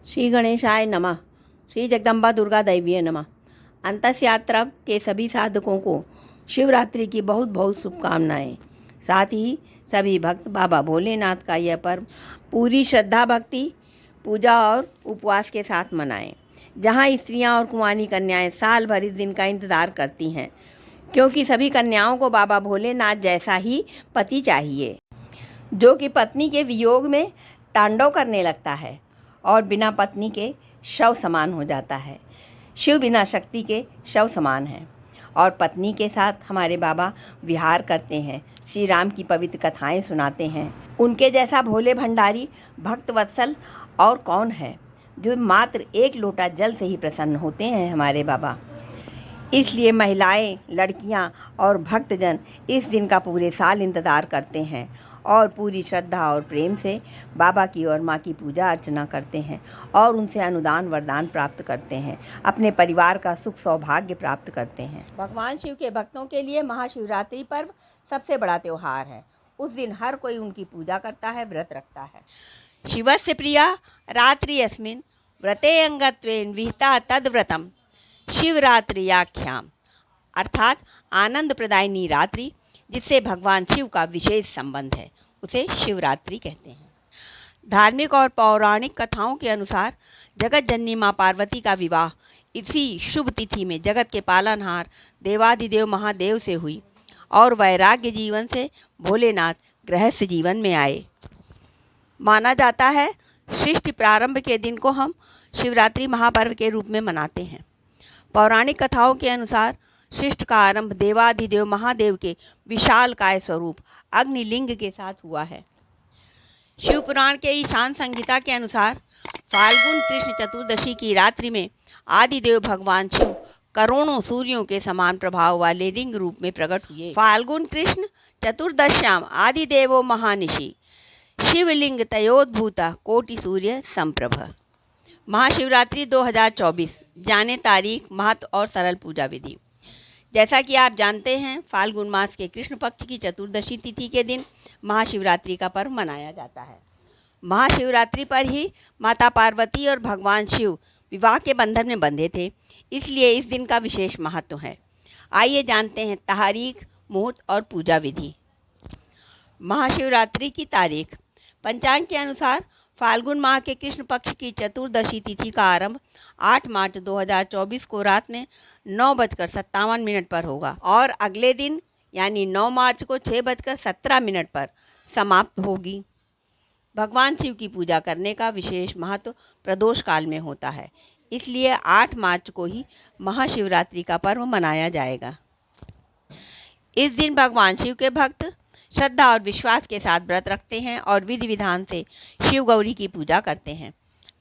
श्री गणेशाय नमः। श्री जगदम्बा दुर्गा दैवीय नमः। अंतस यात्रा के सभी साधकों को शिवरात्रि की बहुत बहुत शुभकामनाएं। साथ ही सभी भक्त बाबा भोलेनाथ का यह पर्व पूरी श्रद्धा भक्ति पूजा और उपवास के साथ मनाएं। जहां स्त्रियां और कुंवारी कन्याएं साल भर इस दिन का इंतज़ार करती हैं, क्योंकि सभी कन्याओं को बाबा भोलेनाथ जैसा ही पति चाहिए, जो कि पत्नी के वियोग में तांडव करने लगता है और बिना पत्नी के शव समान हो जाता है। शिव बिना शक्ति के शव समान है और पत्नी के साथ हमारे बाबा विहार करते हैं, श्री राम की पवित्र कथाएं सुनाते हैं। उनके जैसा भोले भंडारी भक्त वत्सल और कौन है, जो मात्र एक लोटा जल से ही प्रसन्न होते हैं हमारे बाबा। इसलिए महिलाएं, लड़कियां और भक्तजन इस दिन का पूरे साल इंतज़ार करते हैं और पूरी श्रद्धा और प्रेम से बाबा की और माँ की पूजा अर्चना करते हैं और उनसे अनुदान वरदान प्राप्त करते हैं, अपने परिवार का सुख सौभाग्य प्राप्त करते हैं। भगवान शिव के भक्तों के लिए महाशिवरात्रि पर्व सबसे बड़ा त्यौहार है। उस दिन हर कोई उनकी पूजा करता है, व्रत रखता है। शिवस्य प्रिया रात्रि अस्मिन् व्रते अंगत्वेन विहिता तद्व्रतम शिवरात्रियाख्याम, अर्थात आनंद प्रदायिनी रात्रि जिससे भगवान शिव का विशेष संबंध है, उसे शिवरात्रि कहते हैं। धार्मिक और पौराणिक कथाओं के अनुसार जगत जननी माँ पार्वती का विवाह इसी शुभ तिथि में जगत के पालनहार देवाधिदेव महादेव से हुई और वैराग्य जीवन से भोलेनाथ गृहस्थ जीवन में आए। माना जाता है सृष्टि प्रारंभ के दिन को हम शिवरात्रि महापर्व के रूप में मनाते हैं। पौराणिक कथाओं के अनुसार सृष्टि का आरंभ देवाधिदेव महादेव के विशाल काय स्वरूप अग्निलिंग के साथ हुआ है। शिव पुराण के ईशान संहिता के अनुसार फाल्गुन कृष्ण चतुर्दशी की रात्रि में आदिदेव भगवान शिव करोड़ों सूर्यों के समान प्रभाव वाले लिंग रूप में प्रकट हुए। फाल्गुन कृष्ण चतुर्दश्याम आदिदेवो महानिशि शिवलिंग तयोद्भूता कोटि सूर्य संप्रभ। महाशिवरात्रि 2024 जाने तारीख, महत्व और सरल पूजा विधि। जैसा कि आप जानते हैं, फाल्गुन मास के कृष्ण पक्ष की चतुर्दशी तिथि के दिन महाशिवरात्रि का पर्व मनाया जाता है। महाशिवरात्रि पर ही माता पार्वती और भगवान शिव विवाह के बंधन में बंधे थे, इसलिए इस दिन का विशेष महत्व है। आइए जानते हैं तारीख, मुहूर्त और पूजा विधि। महाशिवरात्रि की तारीख। पंचांग के अनुसार फाल्गुन माह के कृष्ण पक्ष की चतुर्दशी तिथि का आरंभ 8 मार्च 2024 को रात में 9:57 पर होगा और अगले दिन यानी 9 मार्च को 6:17 पर समाप्त होगी। भगवान शिव की पूजा करने का विशेष महत्व प्रदोष काल में होता है, इसलिए 8 मार्च को ही महाशिवरात्रि का पर्व मनाया जाएगा। इस दिन भगवान शिव के भक्त श्रद्धा और विश्वास के साथ व्रत रखते हैं और विधि विधान से शिव गौरी की पूजा करते हैं।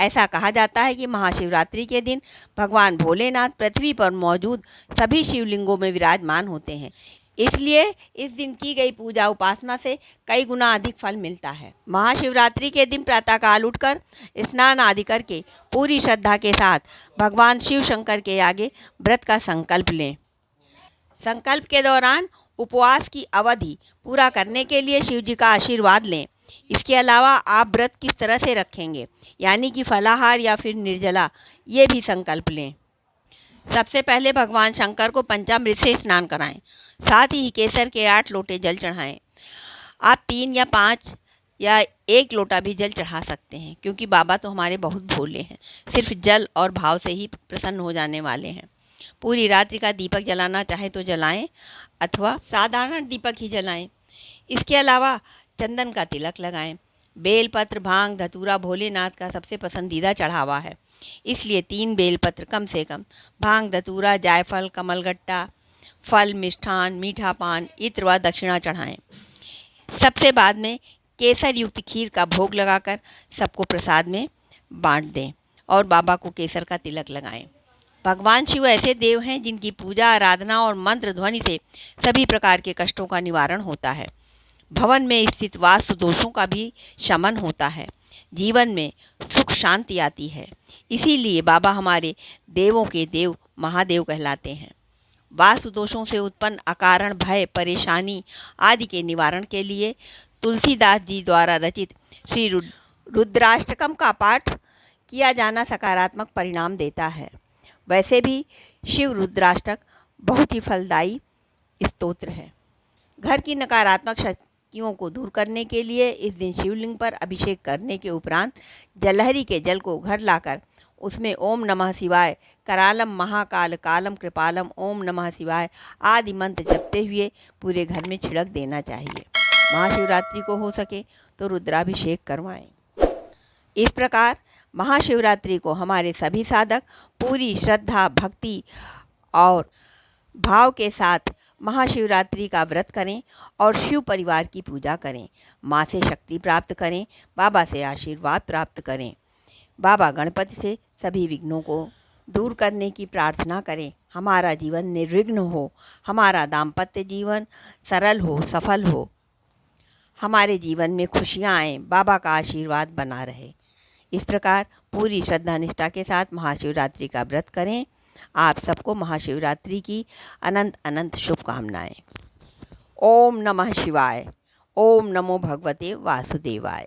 ऐसा कहा जाता है कि महाशिवरात्रि के दिन भगवान भोलेनाथ पृथ्वी पर मौजूद सभी शिवलिंगों में विराजमान होते हैं, इसलिए इस दिन की गई पूजा उपासना से कई गुना अधिक फल मिलता है। महाशिवरात्रि के दिन प्रातःकाल उठकर स्नान आदि करके पूरी श्रद्धा के साथ भगवान शिव शंकर के आगे व्रत का संकल्प लें। संकल्प के दौरान उपवास की अवधि पूरा करने के लिए शिव जी का आशीर्वाद लें। इसके अलावा आप व्रत किस तरह से रखेंगे, यानी कि फलाहार या फिर निर्जला, ये भी संकल्प लें। सबसे पहले भगवान शंकर को पंचामृत से स्नान कराएं, साथ ही केसर के 8 लोटे जल चढ़ाएं। आप 3 या 5 या 1 लोटा भी जल चढ़ा सकते हैं, क्योंकि बाबा तो हमारे बहुत भोले हैं, सिर्फ जल और भाव से ही प्रसन्न हो जाने वाले हैं। पूरी रात्रि का दीपक जलाना चाहे तो जलाएं अथवा साधारण दीपक ही जलाएं। इसके अलावा चंदन का तिलक लगाएं। बेलपत्र, भांग, धतूरा भोलेनाथ का सबसे पसंदीदा चढ़ावा है, इसलिए 3 बेलपत्र कम से कम, भांग, धतूरा, जायफल, कमलगट्टा, फल, मिष्ठान, मीठा पान, इत्र व दक्षिणा चढ़ाएं। सबसे बाद में केसर युक्त खीर का भोग लगाकर सबको प्रसाद में बांट दें और बाबा को केसर का तिलक लगाएं। भगवान शिव ऐसे देव हैं जिनकी पूजा, आराधना और मंत्र ध्वनि से सभी प्रकार के कष्टों का निवारण होता है। भवन में स्थित वास्तु दोषों का भी शमन होता है। जीवन में सुख शांति आती है। इसीलिए बाबा हमारे देवों के देव महादेव कहलाते हैं। वास्तु दोषों से उत्पन्न अकारण भय, परेशानी आदि के निवारण के लिए तुलसीदास जी द्वारा रचित श्री रुद्राष्टकम का पाठ किया जाना सकारात्मक परिणाम देता है। वैसे भी शिव रुद्राष्टक बहुत ही फलदायी स्तोत्र है। घर की नकारात्मक शक्तियों को दूर करने के लिए इस दिन शिवलिंग पर अभिषेक करने के उपरांत जलहरी के जल को घर लाकर उसमें ओम नमः शिवाय, करालम महाकाल कालम कृपालम, ओम नमः शिवाय आदि मंत्र जपते हुए पूरे घर में छिड़क देना चाहिए। महाशिवरात्रि को हो सके तो रुद्राभिषेक करवाएं। इस प्रकार महाशिवरात्रि को हमारे सभी साधक पूरी श्रद्धा, भक्ति और भाव के साथ महाशिवरात्रि का व्रत करें और शिव परिवार की पूजा करें। माँ से शक्ति प्राप्त करें, बाबा से आशीर्वाद प्राप्त करें। बाबा गणपति से सभी विघ्नों को दूर करने की प्रार्थना करें। हमारा जीवन निर्विघ्न हो, हमारा दाम्पत्य जीवन सरल हो, सफल हो, हमारे जीवन में खुशियाँ आएँ, बाबा का आशीर्वाद बना रहे। इस प्रकार पूरी श्रद्धा निष्ठा के साथ महाशिवरात्रि का व्रत करें। आप सबको महाशिवरात्रि की अनंत अनंत शुभकामनाएं। ओम नमः शिवाय। ओम नमो भगवते वासुदेवाय।